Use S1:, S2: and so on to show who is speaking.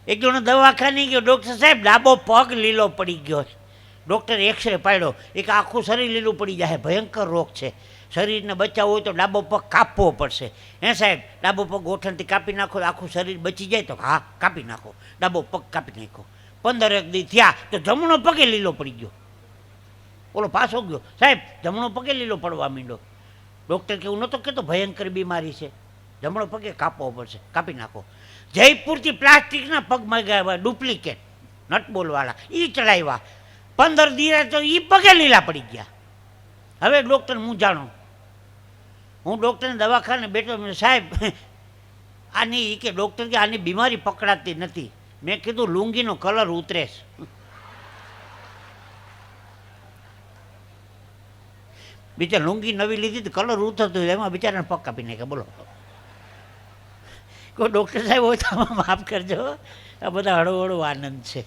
S1: એક જણો દવાખાને ગયો, ડૉક્ટર સાહેબ ડાબો પગ લીલો પડી ગયો છે. ડૉક્ટરે એક્સરે પાડ્યો, એક આખું શરીર લીલું પડી જાય, ભયંકર રોગ છે, શરીરને બચાવવું હોય તો ડાબો પગ કાપવો પડશે. હે સાહેબ, ડાબો પગ ગોઠણથી કાપી નાખો આખું શરીર બચી જાય? તો હા, કાપી નાખો. ડાબો પગ કાપી નાખો. 15 દી થયા તો જમણો પગે લીલો પડી ગયો. ઓલો પાછો ગયો, સાહેબ જમણો પગે લીલો પડવા માંડ્યો. ડૉક્ટર કેવું નહોતો કહેતો ભયંકર બીમારી છે, જમણો પગે કાપવો પડશે, કાપી નાખો. જયપુરથી પ્લાસ્ટિકના પગ મંગાવ્યા, ડુપ્લિકેટ નટબોલવાળા, એ ચડાવ્યા. 15 દિવસ તો એ પગે લીલા પડી ગયા. હવે ડૉક્ટર હું જાણું, હું ડૉક્ટરને દવાખાને બેઠો, સાહેબ આની કે ડૉક્ટર કે આની બીમારી પકડાતી નથી. મેં કીધું લુંગીનો કલર ઉતરે છે. બિચારા લુંગી નવી લીધી તો કલર ઉતરતો એમાં બિચારાને પગ કાપી નાખે. બોલો, કોઈ ડૉક્ટર સાહેબ હોય તો આમાં માફ કરજો, આ બધા હળવો હળવો આનંદ છે.